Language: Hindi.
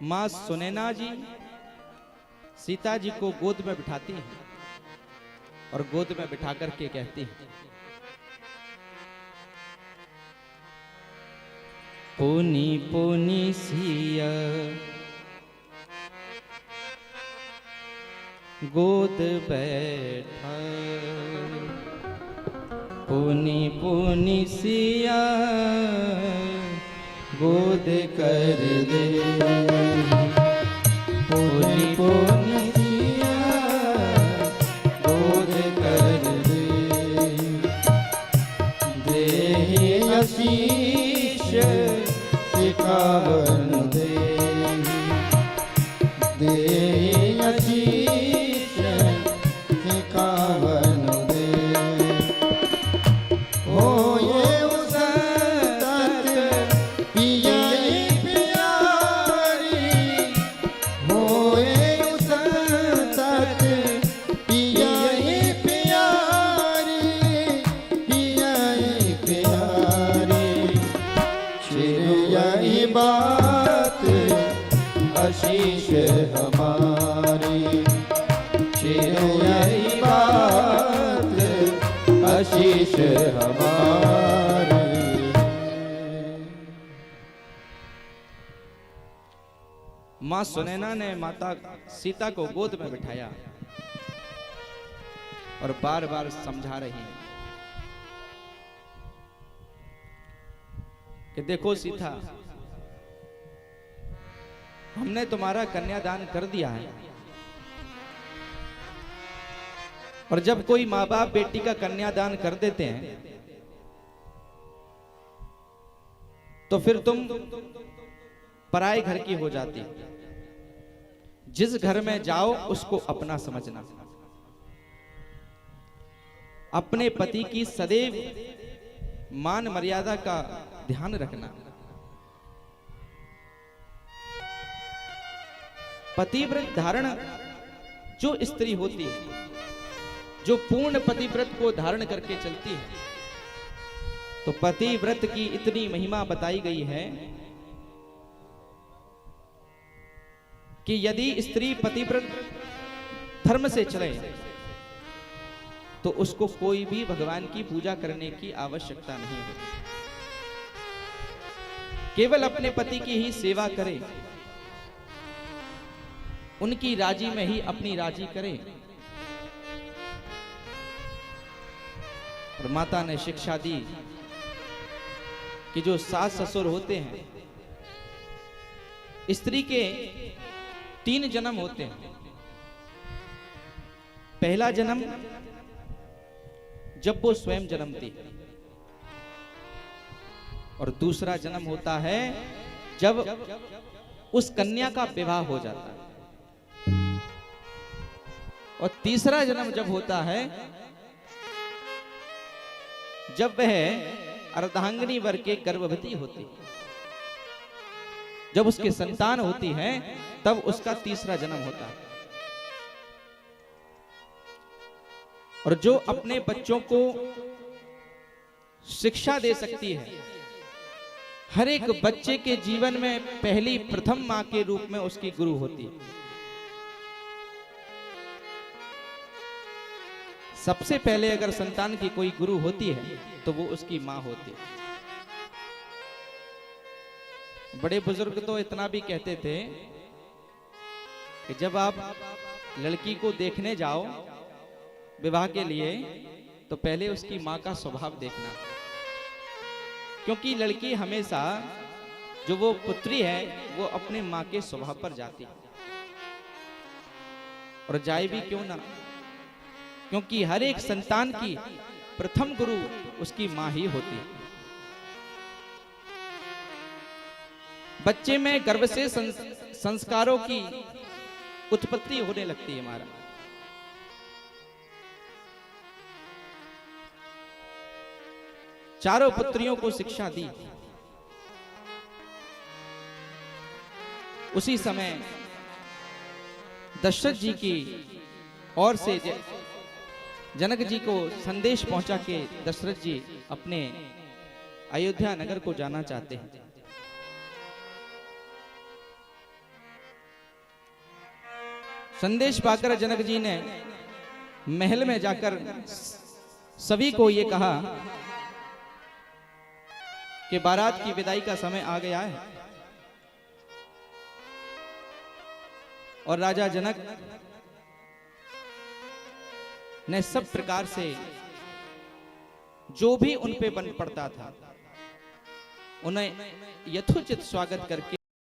मां सुनैना जी सीता जी को गोद में बिठाती हैं और गोद में बिठा करके कहती हैं, पोनी पोनी सिया गोद बैठा, पोनी पोनी सिया गोद कर दे, पोनी पोनी सिया गोद कर दे, दे आशीष सिखावन दे, दे आशीष सिखावन दे, हो ये उसतत पियाई प्यारी, हो ये उसतत पियाई प्यारी, पियाई प्यारी, यही बात आशीष हमारी, यही बात आशीष हमारी। मां सुनैना ने माता सीता को गोद में बिठाया और बार बार समझा रही है कि देखो सीता, हमने तुम्हारा कन्यादान कर दिया है, और जब कोई माँ बाप बेटी का कन्यादान कर देते हैं तो फिर तुम पराए घर की हो जाती। जिस घर में जाओ उसको अपना समझना, अपने पति की सदैव मान मर्यादा का ध्यान रखना। पतिव्रत धारण जो स्त्री होती है, जो पूर्ण पतिव्रत को धारण करके चलती है, तो पतिव्रत की इतनी महिमा बताई गई है कि यदि स्त्री पतिव्रत धर्म से चले तो उसको कोई भी भगवान की पूजा करने की आवश्यकता नहीं होती। केवल अपने पति की ही सेवा करे, उनकी राजी में ही अपनी राजी करे। और माता ने शिक्षा दी कि जो सास ससुर होते हैं, स्त्री के 3 जन्म होते हैं। पहला जन्म जब वो स्वयं जन्मती, और दूसरा जन्म होता है जब उस कन्या का विवाह हो जाता है, और तीसरा जन्म जब होता है जब वह अर्धांगिनी वर के गर्भवती होती, जब उसके संतान होती है, तब उसका तीसरा जन्म होता है। और जो अपने बच्चों को शिक्षा दे सकती है, हर एक बच्चे के जीवन में पहली प्रथम मां के रूप में उसकी गुरु होती है। सबसे पहले अगर संतान की कोई गुरु होती है तो वो उसकी मां होती है। बड़े बुजुर्ग तो इतना भी कहते थे कि जब आप लड़की को देखने जाओ विवाह के लिए तो पहले उसकी मां का स्वभाव देखना, क्योंकि लड़की हमेशा जो वो पुत्री है वो अपने मां के स्वभाव पर जाती है, और जाए भी क्यों ना, क्योंकि हर एक संतान की प्रथम गुरु उसकी मां ही होती है। बच्चे में गर्भ से संस्कारों की उत्पत्ति होने लगती है। हमारा चारों पुत्रियों को शिक्षा दी। उसी समय दशरथ जी की ओर से जनक जी को संदेश पहुंचा के दशरथ जी अपने अयोध्या नगर को जाना चाहते हैं। संदेश पाकर जनक जी ने महल में जाकर सभी को ये कहा कि बारात की विदाई का समय आ गया है। और राजा जनक ने सब प्रकार से जो भी उन पे बन पड़ता था उन्हें यथोचित स्वागत करके